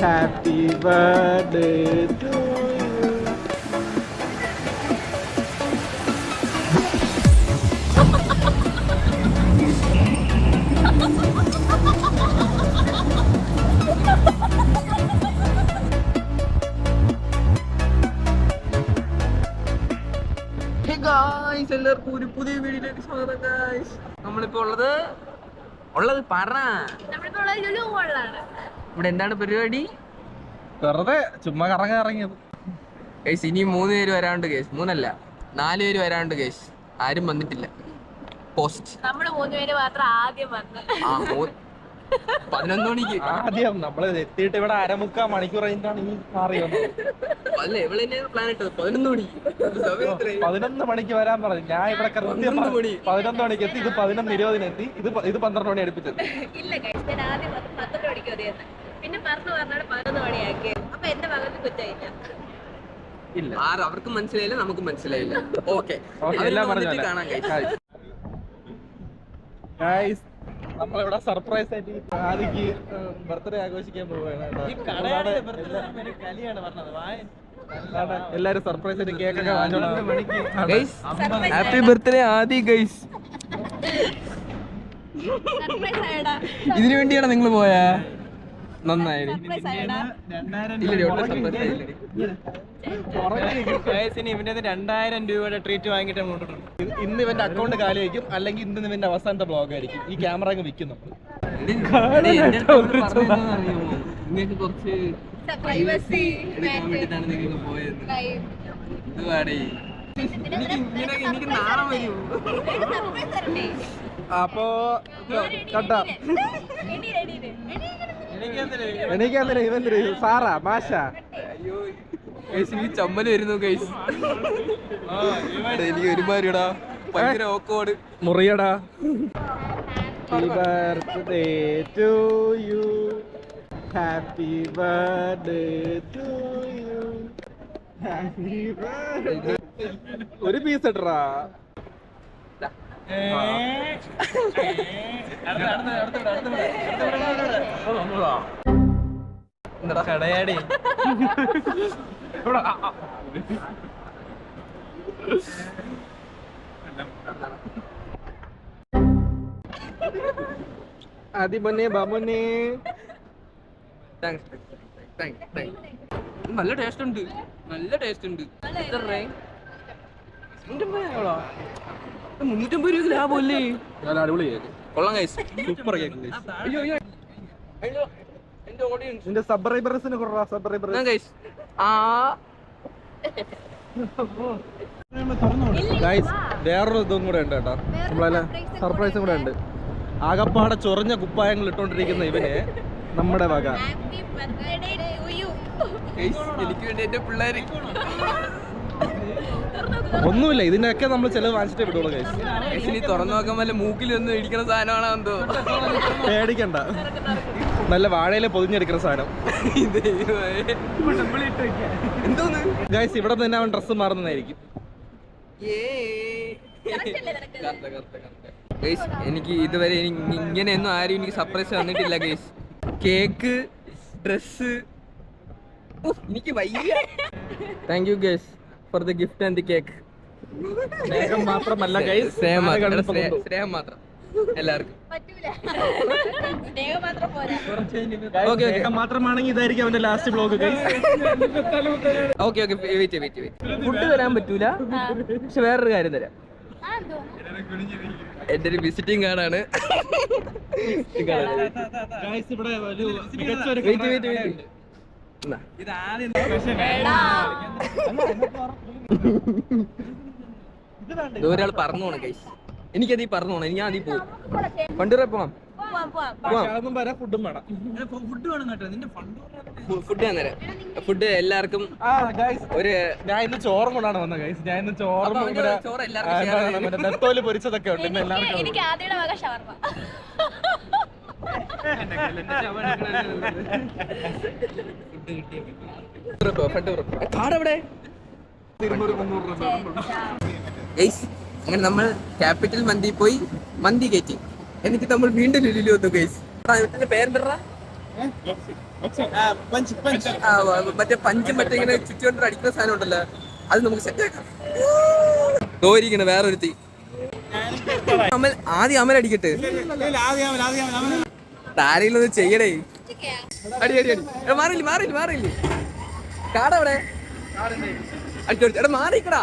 Happy birthday to U. എല്ലാവർക്കും ഒരു പുതിയ വീഡിയോയിലേക്ക് സ്വാഗതം ഗായ്സ്. നമ്മളിപ്പോ ഉള്ളത് പറ ഇവിടെ എന്താണ് പരിപാടി? വെറുതെ ചുമ്മാ ഇറങ്ങിയത് ഗൈസ്. ഇനി 3 പേര് വരാണ്ട് ഗൈസ്. 3 അല്ല 4 പേര് വരാണ്ട് ഗൈസ്. ആരും വന്നിട്ടില്ല. പോസ്റ്റ് നമ്മള് 3 പേര് മാത്രം ആദ്യം വന്ന് 11 മണിക്ക് ആദ്യം നമ്മള് എത്തിയിട്ട് ഇവിടെ 1/4 മണിക്കൂർ കഴിഞ്ഞിട്ടാണ് ഈ മാറി വന്നത്. അല്ല ഇവിടെ പ്ലാൻ ഇട്ടത് 11 മണിക്ക്. 11 മണിക്ക് വരാൻ പറഞ്ഞു. ഞാൻ ഇവിടെ കൃത്യം 11 മണിക്ക് എത്തി. ഇത് 11:20 എത്തി. ഇത് 12 മണി അടുപ്പിച്ചത്. ഇല്ല ഗൈസ്, ഞാൻ ആദ്യം 12 മണിക്ക് മതിയെന്ന്. പിന്നെ പറഞ്ഞാണ് 11 മണിയാക്കിയത്. അപ്പൊ എന്റെ ഭാഗത്ത് കുറ്റമില്ല. ഇല്ല, അവർക്ക് മനസ്സിലായില്ല, നമുക്ക് മനസ്സിലായില്ല. ഓക്കെ, കാണാൻ ഗൈസ്, നമ്മളിവിടെ സർപ്രൈസ് ആയിട്ട് ആദിക്ക് ബർത്ത്ഡേ ആഘോഷിക്കാൻ പോവുകയാണ്. എല്ലാരും സർപ്രൈസ് ആയിട്ട് കേക്കൊക്കെ വാങ്ങിച്ചോളാം. ഹാപ്പി ബർത്ത്ഡേ ആദി ഗൈസ്. ഇതിനു വേണ്ടിയാണ് നിങ്ങൾ പോയാ? നന്നായി. ഇവന്റെ 2000 രൂപയുടെ ട്രീറ്റ് വാങ്ങിയിട്ട് ഇന്ന് ഇവന്റെ അക്കൗണ്ട് കാലി വയ്ക്കും, അല്ലെങ്കിൽ ഇന്ന് ഇവന്റെ അവസാനത്തെ ബ്ലോഗ് ആയിരിക്കും. ഈ ക്യാമറ അങ്ങ് വിൽക്കും നമ്മൾ. അപ്പോ കണ്ടാ എനിക്കെന്തിനാ ഇവന്തിന് സാറാ മാഷ ചമ്മല് വരുന്നു ഗൈസ്. എനിക്ക് ഒരുമാതിരിടാ ഭയങ്കര ഓക്കോട് മുറിയടാ. Happy birthday to you, happy birthday to you, happy birthday. ഒരു പീസ് ഇട്ടറാ. കടയാടി ആദിമോനെ ബാമോനെ. നല്ല ടേസ്റ്റ് ഉണ്ട്, നല്ല ടേസ്റ്റ് ഉണ്ട്. 350 രൂപ ലാഭമല്ലേ? നല്ല അടിപൊളി കേക്ക്. കൊള്ളാം ഗൈസ്, സൂപ്പർ കേക്ക്. അയ്യോ എന്റെ ഓഡിയൻസ്, നിന്റെ സബ്സ്ക്രൈബേഴ്സിന് കുറവാ സബ്സ്ക്രൈബേഴ്സ് ഗൈസ്. ഗൈസ്, വേറൊരു ഇതും കൂടെ ഉണ്ട് കേട്ടോ. നമ്മളെ സർപ്രൈസും കൂടെ ഉണ്ട്. ആകപ്പാടെ ചൊറിഞ്ഞ കുപ്പായങ്ങൾ ഇട്ടോണ്ടിരിക്കുന്ന ഇവന് നമ്മുടെ വക എനിക്ക് വേണ്ടി എന്റെ പിള്ളേര് ഒന്നുമില്ല. ഇതിനൊക്കെ നമ്മൾ ചെലവ് വാങ്ങിച്ചിട്ടേ വിടുള്ളൂ ഗൈസ്. ഇനി തുറന്നു നോക്കാൻ വല്ല മൂക്കിലൊന്നും ഇടിക്കുന്ന സാധനമാണോ എന്തോ. പേടിക്കണ്ട, നല്ല വാഴയിലെ പൊതിഞ്ഞെടുക്കുന്ന സാധനം. എന്തോന്ന് ഗൈസ്, ഇവിടെ തന്നെ അവൻ ഡ്രസ്സ് മാറുന്നതായിരിക്കും. ഗൈസ്, എനിക്ക് ഇതുവരെ ഇങ്ങനെയൊന്നും ആരും എനിക്ക് സർപ്രൈസ് തന്നിട്ടില്ല ഗൈസ്. കേക്ക്, ഡ്രസ്, എനിക്ക് വയ്യ. Thank you guys for the gift and the cake. സ്നേഹം മാത്രമല്ല ഗൈസ്, സ്നേഹം മാത്രം എല്ലാവർക്കും. സ്നേഹം മാത്രമാണെങ്കിൽ ഇതായിരിക്കും അവന്റെ last blog guys. Okay wait. Food തരാൻ പറ്റൂല, പക്ഷെ വേറൊരു കാര്യം തരാം. എന്റെ ഒരു വിസിറ്റിംഗ് കാർഡാണ്. ഒരാൾ പറഞ്ഞു പോണം ഗൈസ്. എനിക്കതീ പറഞ്ഞു പോണം. ഞാൻ അതീ പോകും. വണ്ടിറ പോവാം. ഫുഡ് ഞാൻ തരാം. ഫുഡ് എല്ലാവർക്കും ഒരു. ഞാൻ ഇന്ന് ചോറും കൊണ്ടാണ് വന്നത് ഗൈസ്. ഞാൻ ഇന്ന് ചോറും നെത്തോല് പൊരിച്ചതൊക്കെ ഉണ്ട് ഇന്ന് എല്ലാവർക്കും. എനിക്ക് ആദ്യയുടെ വക ഷവർമ. അങ്ങനെ നമ്മൾ ക്യാപിറ്റൽ മന്തി പോയി മന്തി കയറ്റി. എന്നിട്ട് നമ്മൾ വീണ്ടും ലുലുലു വന്നു ഗൈസ്. പേരെന്താ? മറ്റേ പഞ്ചും മറ്റേ ഇങ്ങനെ ചുറ്റുകൊണ്ട് അടിക്കുന്ന സാധനം ഉണ്ടല്ലോ, അത് നമുക്ക് സെറ്റ് ആക്കാം. തോരിക്കണ വേറൊരുത്തി ആദ്യം അമൽ അടിക്കട്ടെ. ആരെങ്കിലും ഒന്ന് ചെയ്യണേ. അടി അടി അടി. മാറിയില്ല മാറിയില്ല മാറിയില്ല. കാടവിടെ അടിച്ചോടിച്ചു. എടാ മാറിക്കടാ.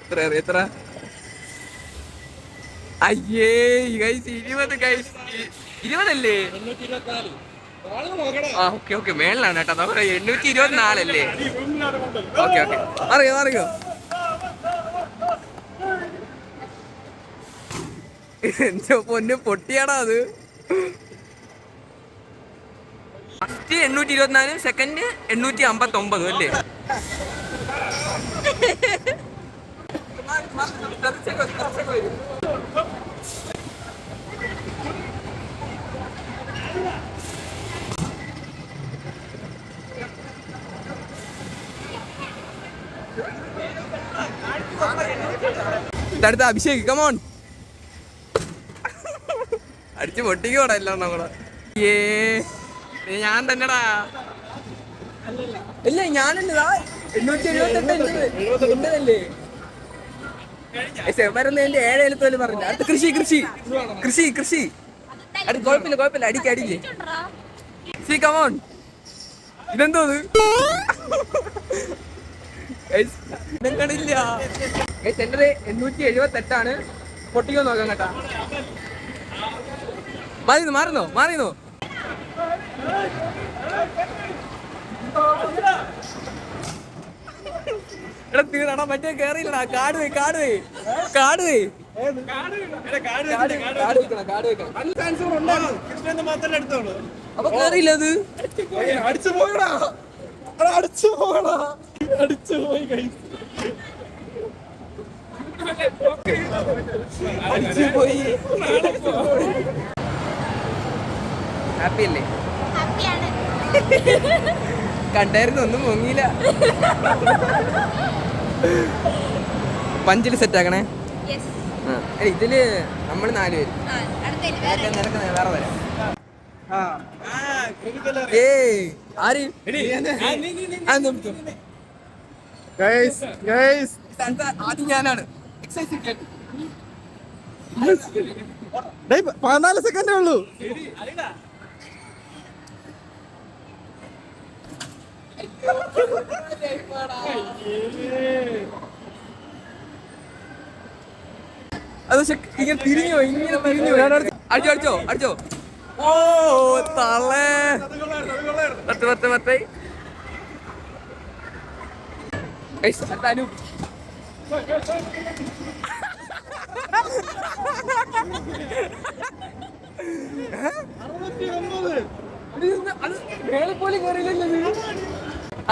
എത്ര എത്ര? അയ്യേ ഗൈസ് 20 ഗൈസ്. 20 അല്ലേ? ആ ഓക്കെ ഓക്കെ മേളിലാണ് കേട്ടോ. 824 അല്ലേ? ഓക്കെ ഓക്കെ അറിയോ അറിയോ. എന്റെ പൊന്ന് പൊട്ടിയാടാ അത്. ഫസ്റ്റ് 824, സെക്കൻഡ് 859 അല്ലേ? അടുത്ത അഭിഷേക് കമോൺ അടിച്ച് പൊട്ടിക്കോടാ എല്ലാം നമ്മളെ. ഏ ഞാൻ തന്നെടാ. ഇല്ല ഞാനെന്നതാ 878 എന്തല്ലേ സെവരൊന്നും എന്റെ 7 എഴുത്തോലും പറഞ്ഞില്ല. അടുത്ത കൃഷി കൃഷി കൃഷി കൃഷി. അടുത്ത് കുഴപ്പമില്ല കുഴപ്പമില്ല അടിക്ക് അടിക്ക്. C come on. ഇതെന്തോ കണ്ടില്ല. എന്റെ 878 പൊട്ടിക്കോ നോക്കാം കേട്ടാ. മാറിന്നോ മാറുന്നോ മാറിന്നോ. എടാ തീരണ മറ്റേ കേറിയില്ലടാ. കാട് പോയി കാട് പോയി കാട് പോയി അപ്പൊ കേറിയില്ല അത്. അടിച്ചു പോയടാ അടിച്ചു പോയടാ അടിച്ചു പോയി അടിച്ചു പോയി. ഹാപ്പി അല്ലേ? കണ്ടായിരുന്നു ഒന്നും പൊങ്ങിയില്ല. പഞ്ചില് സെറ്റ് ആക്കണേ. ഇതില് നമ്മള് 4 പേര് വേറെ വരാം. ഏയ് ആര് ആദ്യം ഞാനാണ്. 14 സെക്കൻഡേ ഉള്ളൂ. അത് ഇങ്ങനെ തിരിഞ്ഞോ ഇങ്ങനെ തിരിഞ്ഞോ. അടിച്ചോ അടിച്ചോ അടിച്ചോ. ഓ തള്ളേ 10 അനു.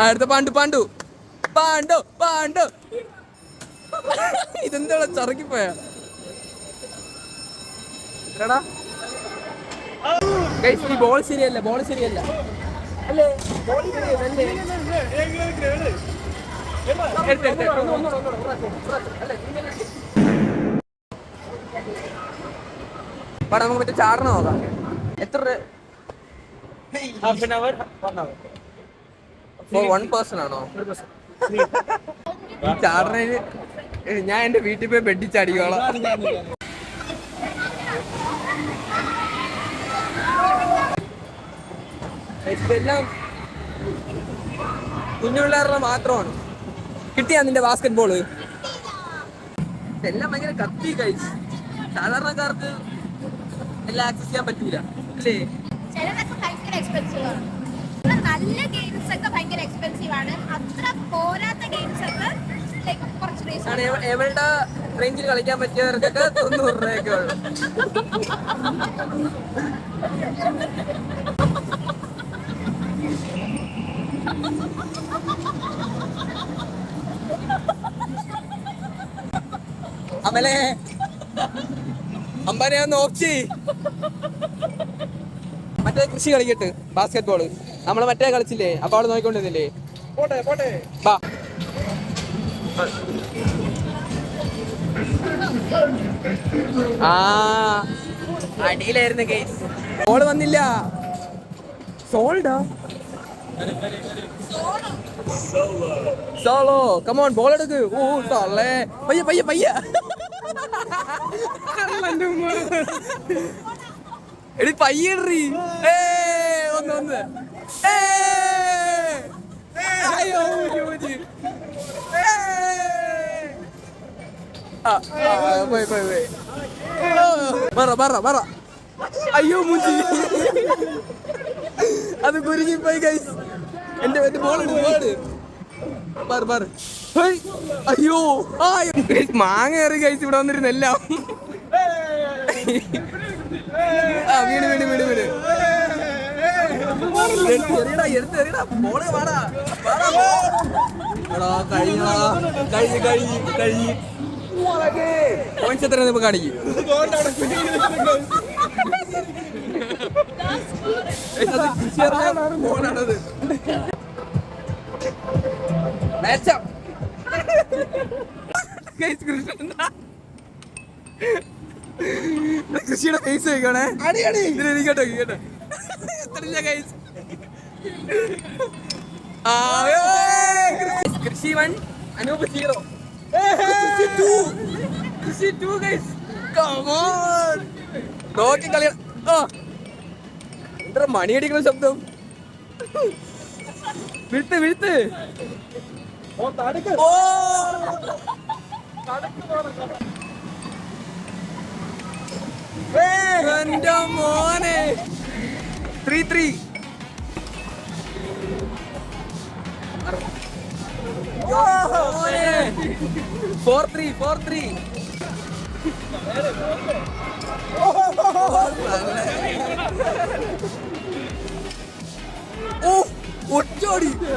അടുത്ത പാണ്ടു പാണ്ടു പാണ്ടോ പാണ്ടോ. ഇതെന്താ ചറക്കിപ്പോയാ ബോൾ ശരിയല്ല ബോൾ ശരിയല്ല അല്ലേ? ബോൾ ശരിയല്ലേ? നമുക്ക് മറ്റേ ചാടണം നോക്കാം. എത്ര 1 person ആണോ ചാടണേന്? ഞാൻ എന്റെ വീട്ടിൽ പോയി ബെഡിൽ ചാടിക്കോളാം. ഇതെല്ലാം കുഞ്ഞുപിള്ളേരുടെ മാത്രമാണ്. കിട്ടിയാ നിന്റെ ബാസ്കറ്റ് ബോള്? എല്ലാം ഭയങ്കര കത്തി കഴിച്ച്. സാധാരണക്കാർക്ക് എല്ലാം ആക്സസ് ചെയ്യാൻ പറ്റൂല അല്ലേ? നല്ല ഗെയിംസ് ഒക്കെ ഭയങ്കര എക്സ്പെൻസീവ് ആണ്. അത്ര പോരാത്ത ഗെയിംസ് ഒക്കെ എവളുടെ റേഞ്ചിൽ കളിക്കാൻ പറ്റിയവർക്കൊക്കെ 90 രൂപയൊക്കെ ഉള്ളു. അമലേ അമ്പനെ ഒന്ന് ഓപ്ചി. മറ്റേ കൃഷി കളിക്കട്ട് ബാസ്കറ്റ് ബോള് നമ്മള് മറ്റേ കളിച്ചില്ലേ? അപ്പൊ അവള് നോക്കിക്കൊണ്ടിരുന്നില്ലേ? പോട്ടെ പോട്ടെ ബാ. ആ അടിയിലായിരുന്നു കേസ്. ബോള് വന്നില്ല. സോൾഡാ സോളോ കമോൺ ബോൾ എടുക്ക് ഓ തള്ളേ പയ്യ പയ്യ പയ്യ എടി പയ്യറി ഒന്ന് ഒന്ന് അയ്യോ പോയി പോയി പോയി പറ അയ്യോ മൂഞ്ചി അത് കുരുങ്ങി പോയി ഗൈസ് എന്റെ ബോൾ അയ്യോ മാങ്ങ കയറി ഗൈസ് ഇവിടെ വന്നിരുന്നെല്ലാം വീട് എടുത്തെറിയടാ ബോള് വാടാ കഴിഞ്ഞു പോയിന്റ്സ് എത്ര ഇപ്പൊ കാണിക്കും ബോളാണത് കൃഷിയുടെ ഫേസ് വെക്കണേ കേട്ടോ കൃഷി 1 അനൂപ് 0 കൃഷി 2 ഗൈസ് കമോൺ നോക്കി കളി എത്ര മണിയടിക്കുന്ന ശബ്ദം വീഴ്ത്ത് എന്റെ മോനെ 3-3 4-3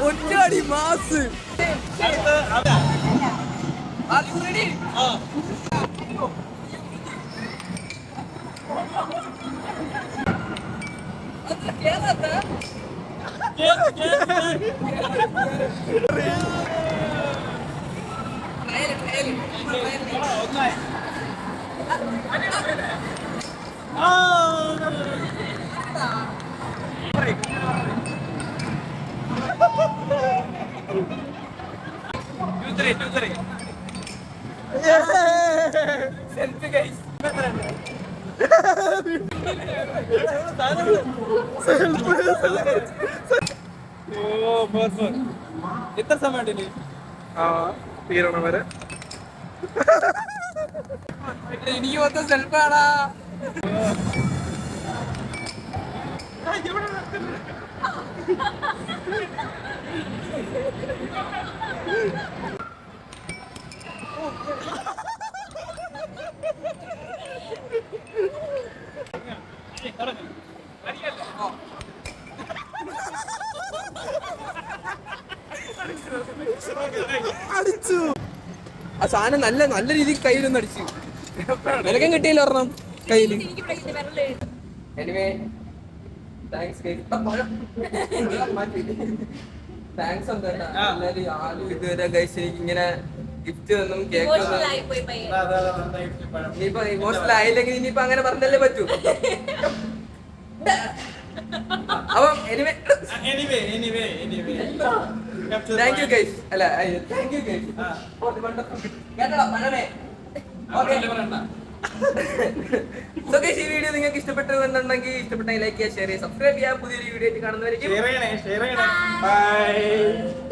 ഒറ്റടി മാസ് സെൽഫി ഗൈസ് എത്ര സമയം തീരണം വരെ എനിക്ക് മൊത്തം സെൽഫാണാ അടിച്ചു ആ സാധനം നല്ല രീതിക്ക് കയ്യിലൊന്നും അടിച്ചു നിനക്കും കിട്ടിയില്ല ഒരെണ്ണം കയ്യില് എനിവേ താങ്ക്സ് താങ്ക്സ് ആരും ഇതുവരെ ഗൈസ് എനിക്ക് ഇങ്ങനെ ഗിഫ്റ്റ് ഒന്നും കേക്ക് ഇനിയിപ്പോ ഇമോഷണൽ ആയില്ലെങ്കിൽ ഇനിയിപ്പോ അങ്ങനെ പറഞ്ഞല്ലേ പറ്റൂ അപ്പം താങ്ക് യു ഗൈസ് അല്ല താങ്ക് യു ഗൈസ് കേട്ടോ പണമേ സോ ഗൈസ് ഈ വീഡിയോ നിങ്ങൾക്ക് ഇഷ്ടപ്പെട്ടെന്നുണ്ടെങ്കിൽ ഇഷ്ടപ്പെട്ടെങ്കിൽ ലൈക്ക് ചെയ്യുക ഷെയർ ചെയ്യുക സബ്സ്ക്രൈബ് ചെയ്യുക പുതിയൊരു വീഡിയോ ആയിട്ട് കാണുന്നവരേക്കും ബൈ